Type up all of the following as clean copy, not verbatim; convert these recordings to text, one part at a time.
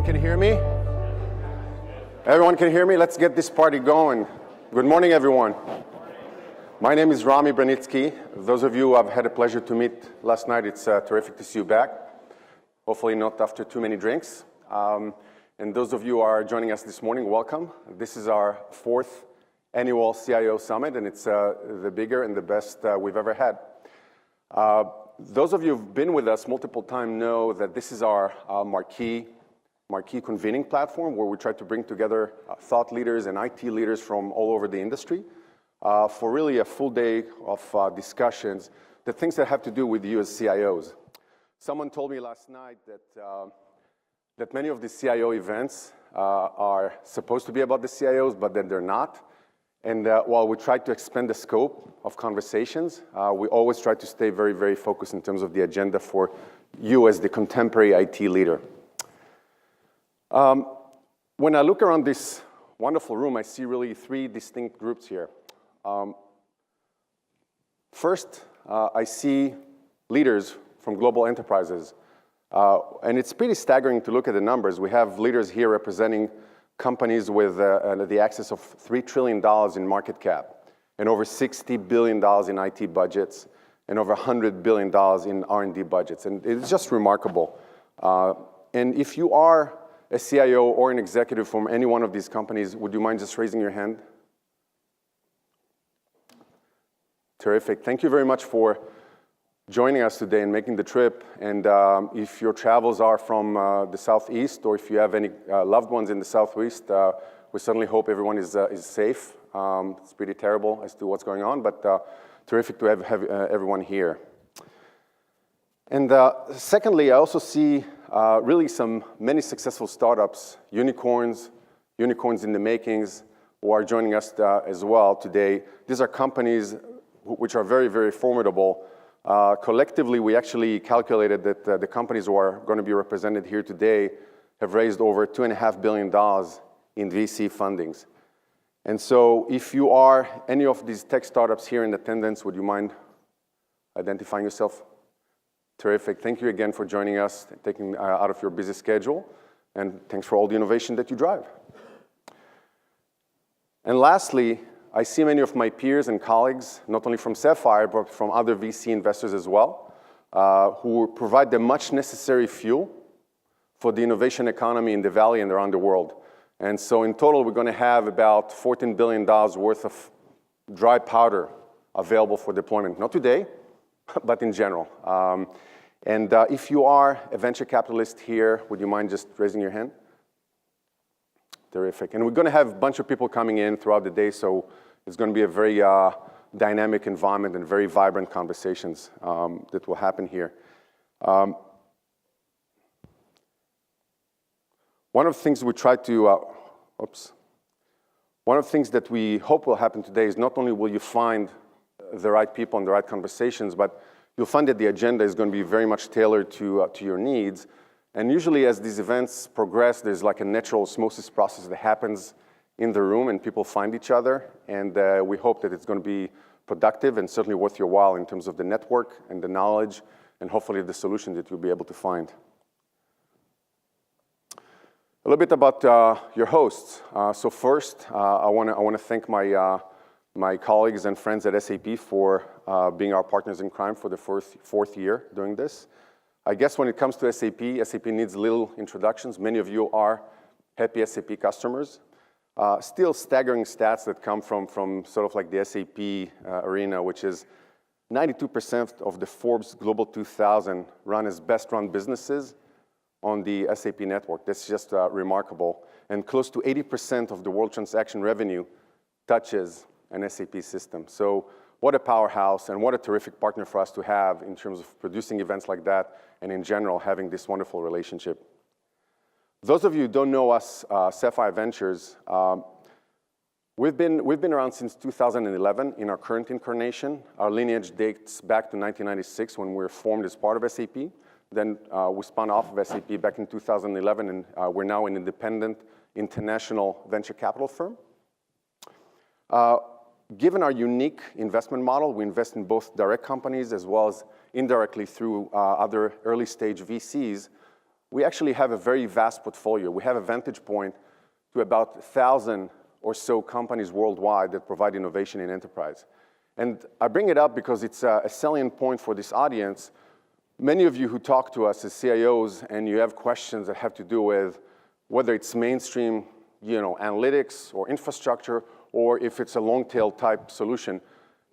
can hear me? Everyone can hear me? Let's get this party going. Good morning, everyone. My name is Rami Branitzky. Those of you I've had a pleasure to meet last night, it's terrific to see you back. Hopefully not after too many drinks. And those of you who are joining us this morning, welcome. This is our 4th annual CIO Summit, and it's the bigger and the best we've ever had. Those of you who've been with us multiple times know that this is our marquee convening platform where we try to bring together thought leaders and IT leaders from all over the industry for really a full day of discussions, the things that have to do with you as CIOs. Someone told me last night that many of the CIO events are supposed to be about the CIOs, but then they're not. And while we try to expand the scope of conversations, we always try to stay very, very focused in terms of the agenda for you as the contemporary IT leader. When I look around this wonderful room, I see really 3 distinct groups here. First, I see leaders from global enterprises. And it's pretty staggering to look at the numbers. We have leaders here representing companies with the excess of $3 trillion in market cap and over $60 billion in IT budgets and over $100 billion in R&D budgets. And it's just remarkable. And if you are a CIO or an executive from any one of these companies, would you mind just raising your hand? Terrific. Thank you very much for joining us today and making the trip. And if your travels are from the Southeast, or if you have any loved ones in the Southwest, we certainly hope everyone is safe. It's pretty terrible as to what's going on, but terrific to have everyone here. And secondly, I also see really many successful startups, unicorns in the makings, who are joining us as well today. These are companies which are very, very formidable. Collectively, we actually calculated that the companies who are going to be represented here today have raised over $2.5 billion in VC fundings. And so if you are any of these tech startups here in attendance, would you mind identifying yourself? Terrific. Thank you again for joining us, taking out of your busy schedule, and thanks for all the innovation that you drive. And lastly, I see many of my peers and colleagues, not only from Sapphire, but from other VC investors as well, who provide the much necessary fuel for the innovation economy in the Valley and around the world. And so in total, we're going to have about $14 billion worth of dry powder available for deployment. Not today, but in general. And if you are a venture capitalist here, would you mind just raising your hand? Terrific. And we're going to have a bunch of people coming in throughout the day, so it's going to be a very dynamic environment and very vibrant conversations that will happen here. One of the things we try to, one of the things that we hope will happen today is not only will you find the right people and the right conversations, but you'll find that the agenda is going to be very much tailored to your needs. And usually as these events progress, there's like a natural osmosis process that happens in the room and people find each other. And we hope that it's going to be productive and certainly worth your while in terms of the network and the knowledge and hopefully the solution that you'll be able to find. A little bit about your hosts. So first, I want to thank my colleagues and friends at SAP for being our partners in crime for the fourth year doing this. I guess when it comes to SAP, SAP needs little introductions. Many of you are happy SAP customers. Still staggering stats that come from sort of like the SAP arena, which is 92% of the Forbes Global 2000 run as best run businesses on the SAP network. That's just remarkable. And close to 80% of the world transaction revenue touches an SAP system. So what a powerhouse and what a terrific partner for us to have in terms of producing events like that and in general having this wonderful relationship. Those of you who don't know us, Sapphire Ventures, we've been around since 2011 in our current incarnation. Our lineage dates back to 1996 when we were formed as part of SAP. Then we spun off of SAP back in 2011, and we're now an independent international venture capital firm. Given our unique investment model, we invest in both direct companies as well as indirectly through other early stage VCs. we actually have a very vast portfolio. We have a vantage point to about 1,000 or so companies worldwide that provide innovation in enterprise. And I bring it up because it's a salient point for this audience. Many of you who talk to us as CIOs and you have questions that have to do with whether it's mainstream, analytics or infrastructure, or if it's a long-tail type solution,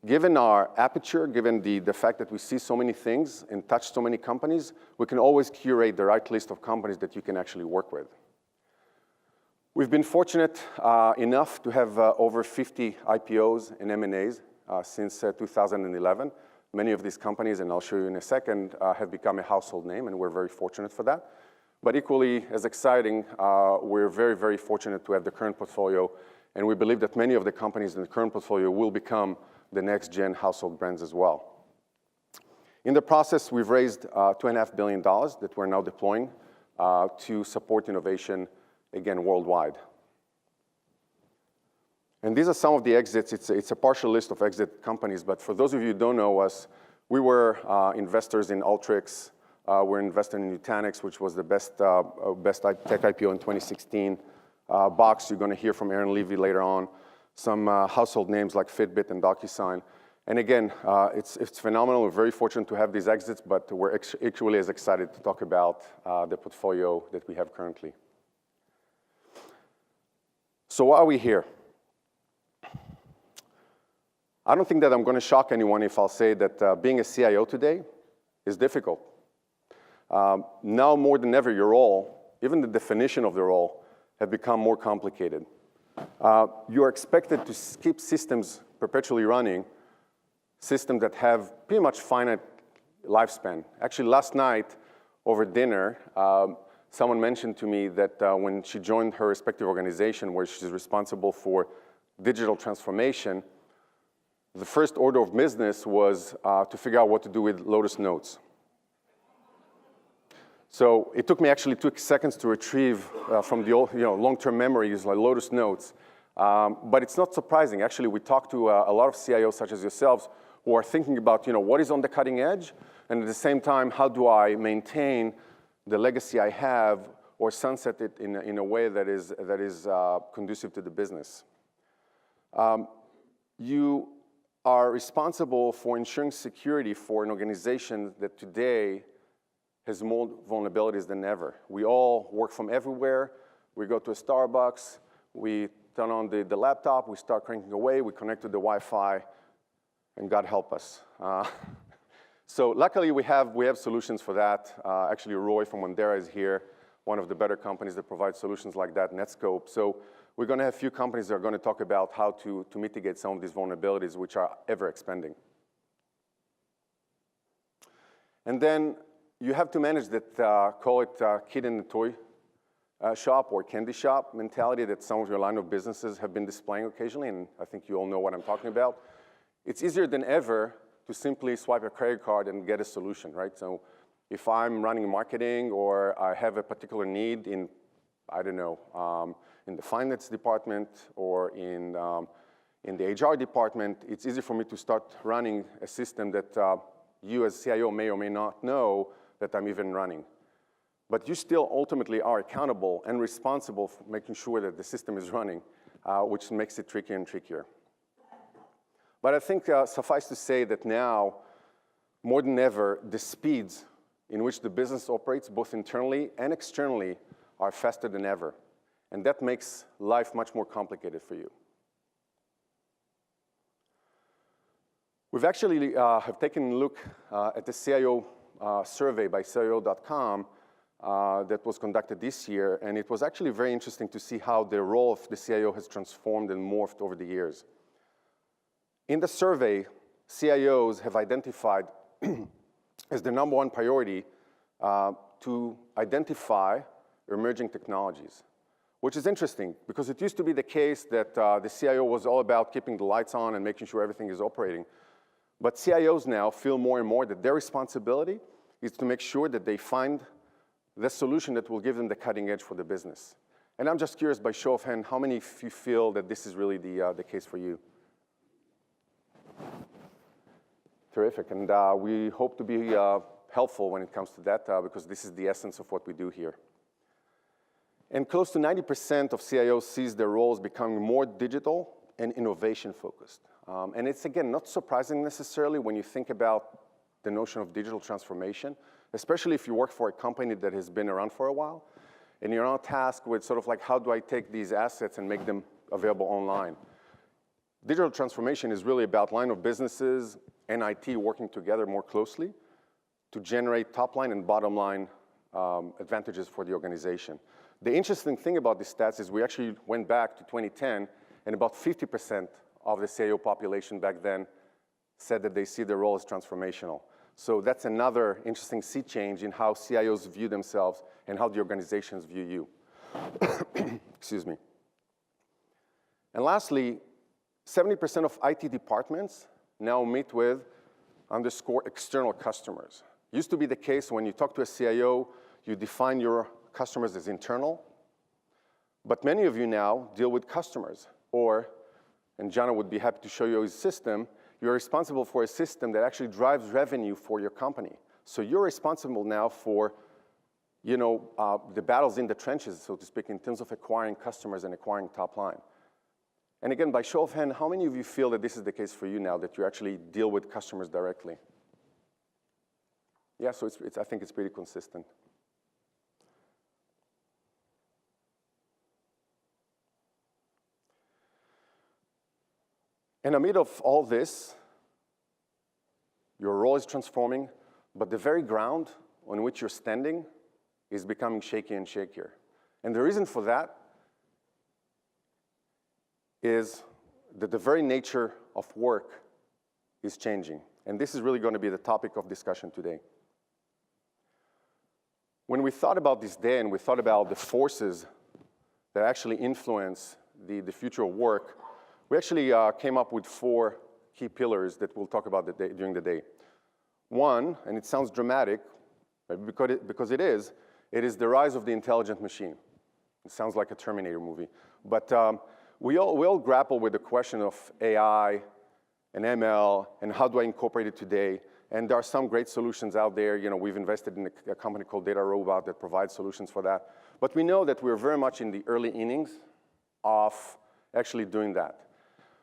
given our aperture, given the fact that we see so many things and touch so many companies, we can always curate the right list of companies that you can actually work with. We've been fortunate enough to have over 50 IPOs and M&As since 2011. Many of these companies, and I'll show you in a second, have become a household name, and we're very fortunate for that. But equally as exciting, we're very, very fortunate to have the current portfolio, and we believe that many of the companies in the current portfolio will become the next-gen household brands as well. In the process, we've raised $2.5 billion that we're now deploying to support innovation, again, worldwide. And these are some of the exits. It's a partial list of exit companies, but for those of you who don't know us, we were investors in Ultrix. We're invested in Nutanix, which was the best tech IPO in 2016. Box, you're going to hear from Aaron Levy later on. Some household names like Fitbit and DocuSign. And again, it's phenomenal. We're very fortunate to have these exits, but we're equally as excited to talk about the portfolio that we have currently. So why are we here? I don't think that I'm going to shock anyone if I'll say that being a CIO today is difficult. Now more than ever, your role, even the definition of the role, have become more complicated. You are expected to keep systems perpetually running, systems that have pretty much finite lifespan. Actually, last night over dinner, someone mentioned to me that when she joined her respective organization where she's responsible for digital transformation, the first order of business was to figure out what to do with Lotus Notes. So it took me actually 2 seconds to retrieve from the old, long-term memories like Lotus Notes. But it's not surprising. Actually, we talked to a lot of CIOs such as yourselves who are thinking about what is on the cutting edge, and at the same time, how do I maintain the legacy I have or sunset it in a way that is conducive to the business. You are responsible for ensuring security for an organization that today has more vulnerabilities than ever. We all work from everywhere. We go to a Starbucks, we turn on the laptop, we start cranking away, we connect to the Wi-Fi, and God help us. So luckily we have solutions for that. Actually, Roy from Wandera is here, one of the better companies that provide solutions like that, Netscope. So we're going to have a few companies that are going to talk about how to mitigate some of these vulnerabilities, which are ever expanding. And then you have to manage that, call it kid in the toy shop or candy shop mentality that some of your line of businesses have been displaying occasionally, and I think you all know what I'm talking about. It's easier than ever to simply swipe a credit card and get a solution, right? So if I'm running marketing or I have a particular need in, I don't know, in the finance department or in the HR department, it's easy for me to start running a system that you as CIO may or may not know that I'm even running. But you still ultimately are accountable and responsible for making sure that the system is running, which makes it trickier and trickier. But I think suffice to say that now, more than ever, the speeds in which the business operates, both internally and externally, are faster than ever. And that makes life much more complicated for you. We've actually have taken a look at the CIO survey by CIO.com that was conducted this year, and it was actually very interesting to see how the role of the CIO has transformed and morphed over the years. In the survey, CIOs have identified as the #1 priority to identify emerging technologies, which is interesting because it used to be the case that the CIO was all about keeping the lights on and making sure everything is operating. But CIOs now feel more and more that their responsibility is to make sure that they find the solution that will give them the cutting edge for the business. And I'm just curious, by show of hand, how many of you feel that this is really the case for you? Terrific, and we hope to be helpful when it comes to that because this is the essence of what we do here. And close to 90% of CIOs sees their roles becoming more digital and innovation focused. And it's, again, not surprising necessarily when you think about the notion of digital transformation, especially if you work for a company that has been around for a while, and you're now tasked with sort of like, how do I take these assets and make them available online? Digital transformation is really about line of businesses and IT working together more closely to generate top line and bottom line advantages for the organization. The interesting thing about these stats is we actually went back to 2010, and about 50% of the CIO population back then said that they see their role as transformational. So that's another interesting sea change in how CIOs view themselves and how the organizations view you. Excuse me. And lastly, 70% of IT departments now meet with underscore external customers. Used to be the case when you talk to a CIO, you define your customers as internal, but many of you now deal with customers, or, and Jana would be happy to show you his system, you're responsible for a system that actually drives revenue for your company. So you're responsible now for, the battles in the trenches, so to speak, in terms of acquiring customers and acquiring top line. And again, by show of hand, how many of you feel that this is the case for you now, that you actually deal with customers directly? Yeah, so I think it's pretty consistent. And amid of all this, your role is transforming, but the very ground on which you're standing is becoming shaky and shakier. And the reason for that is that the very nature of work is changing. And this is really going to be the topic of discussion today. When we thought about this day and we thought about the forces that actually influence the future of work, we actually came up with 4 key pillars that we'll talk about during the day. One, and it sounds dramatic, because it is the rise of the intelligent machine. It sounds like a Terminator movie. But we all grapple with the question of AI and ML and how do I incorporate it today. And there are some great solutions out there. We've invested in a company called Data Robot that provides solutions for that. But we know that we're very much in the early innings of actually doing that.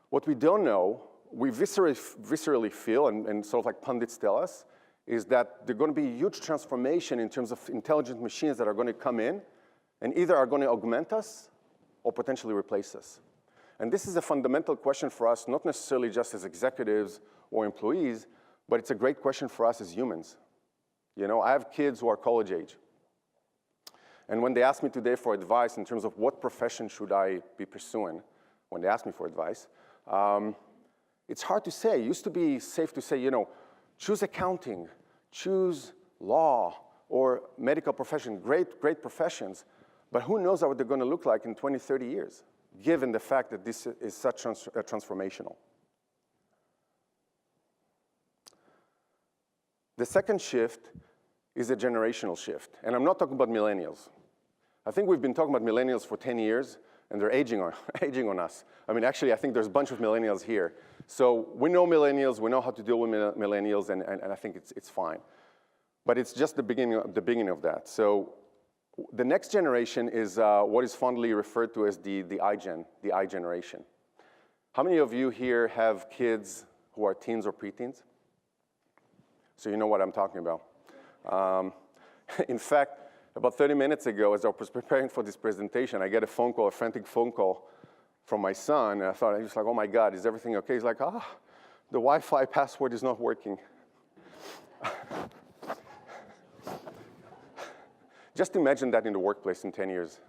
What we don't know, we viscerally feel, and sort of like pundits tell us, is that there's going to be a huge transformation in terms of intelligent machines that are going to come in and either are going to augment us or potentially replace us. And this is a fundamental question for us, not necessarily just as executives or employees, but it's a great question for us as humans. I have kids who are college age. And when they ask me today for advice in terms of what profession should I be pursuing, when they ask me for advice, it's hard to say. It used to be safe to say, choose accounting, choose law, or medical profession, great professions. But who knows what they're going to look like in 20, 30 years, given the fact that this is such transformational. The second shift is a generational shift. And I'm not talking about millennials. I think we've been talking about millennials for 10 years, and they're aging on us. I mean, actually, I think there's a bunch of millennials here. So we know millennials, we know how to deal with millennials, and I think it's fine. But it's just the beginning of that. So the next generation is what is fondly referred to as the I generation. How many of you here have kids who are teens or preteens? So you know what I'm talking about. In fact, about 30 minutes ago, as I was preparing for this presentation, I get a frantic phone call from my son. And I thought, he was like, oh my God, is everything okay? He's like, the Wi-Fi password is not working. Just imagine that in the workplace in 10 years.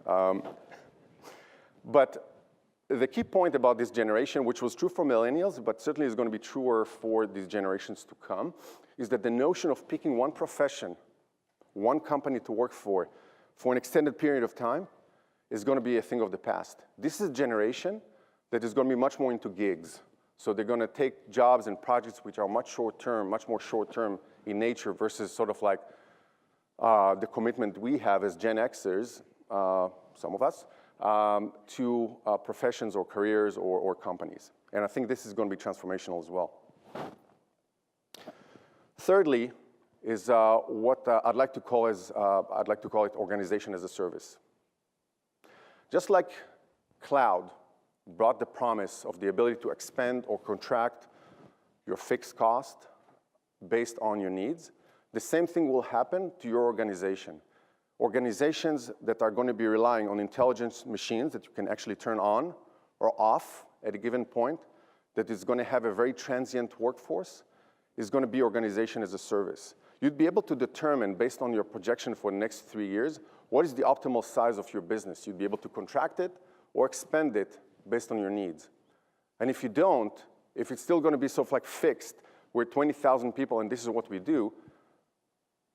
But the key point about this generation, which was true for millennials, but certainly is going to be truer for these generations to come, is that the notion of picking one profession, one company to work for an extended period of time is going to be a thing of the past. This is a generation that is going to be much more into gigs. So they're going to take jobs and projects which are much more short-term in nature versus sort of like the commitment we have as Gen Xers, some of us, to professions or careers or companies. And I think this is going to be transformational as well. Thirdly, is what I'd like to call it organization as a service. Just like cloud brought the promise of the ability to expand or contract your fixed cost based on your needs, the same thing will happen to your organization. Organizations that are going to be relying on intelligence machines that you can actually turn on or off at a given point, that is going to have a very transient workforce, is going to be organization as a service. You'd be able to determine, based on your projection for the next 3 years, what is the optimal size of your business. You'd be able to contract it or expand it based on your needs. And if you don't, if it's still going to be sort of like fixed, we're 20,000 people and this is what we do,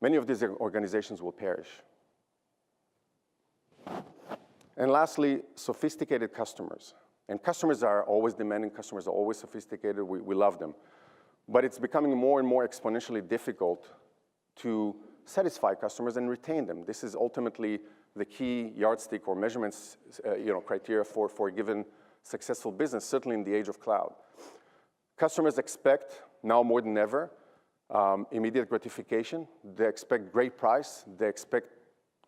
many of these organizations will perish. And lastly, sophisticated customers. And customers are always demanding, customers are always sophisticated, we love them. But it's becoming more and more exponentially difficult to satisfy customers and retain them. This is ultimately the key yardstick or measurements, criteria for a given successful business, certainly in the age of cloud. Customers expect, now more than ever, immediate gratification. They expect great price. They expect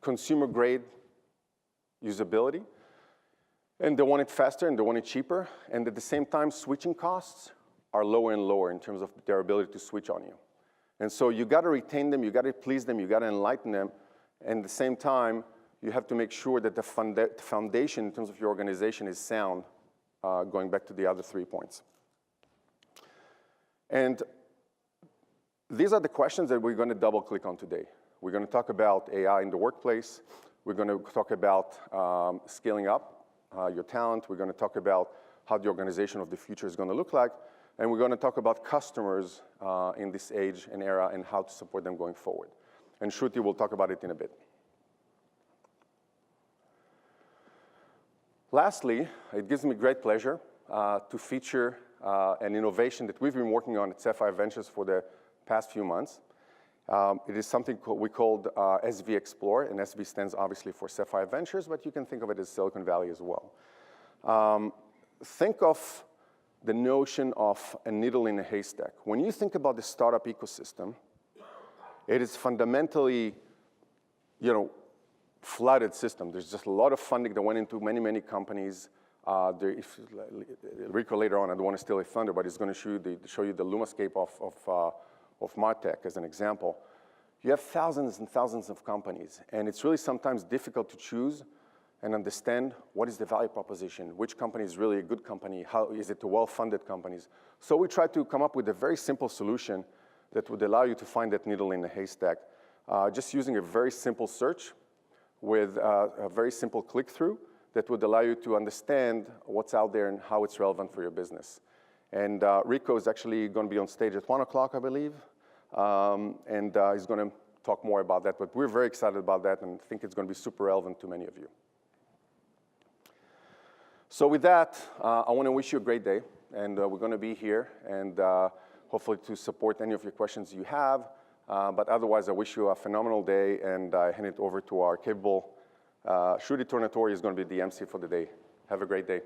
consumer-grade usability. And they want it faster and they want it cheaper. And at the same time, switching costs are lower and lower in terms of their ability to switch on you. And so you got to retain them, you got to please them, you got to enlighten them. And at the same time, you have to make sure that the foundation in terms of your organization is sound, going back to the other 3 points. And these are the questions that we're going to double click on today. We're going to talk about AI in the workplace. We're going to talk about scaling up your talent. We're going to talk about how the organization of the future is going to look like. And we're going to talk about customers in this age and era and how to support them going forward. And Shruti will talk about it in a bit. Lastly, it gives me great pleasure to feature an innovation that we've been working on at Sapphire Ventures for the past few months. It is something we called SV Explore, and SV stands obviously for Sapphire Ventures, but you can think of it as Silicon Valley as well. Think of the notion of a needle in a haystack. When you think about the startup ecosystem, it is fundamentally, flooded system. There's just a lot of funding that went into many, many companies. Rico later on, I don't want to steal his thunder, but he's going to show you the Lumascape of MarTech as an example. You have thousands and thousands of companies, and it's really sometimes difficult to choose and understand what is the value proposition, which company is really a good company, how is it to well-funded companies. So we try to come up with a very simple solution that would allow you to find that needle in the haystack, just using a very simple search with a very simple click-through that would allow you to understand what's out there and how it's relevant for your business. And Rico is actually going to be on stage at 1 o'clock, I believe, and he's going to talk more about that. But we're very excited about that and think it's going to be super relevant to many of you. So with that, I want to wish you a great day, and we're going to be here, and hopefully to support any of your questions you have. But otherwise, I wish you a phenomenal day, and I hand it over to our capable Shruti Tornatore is going to be the MC for the day. Have a great day.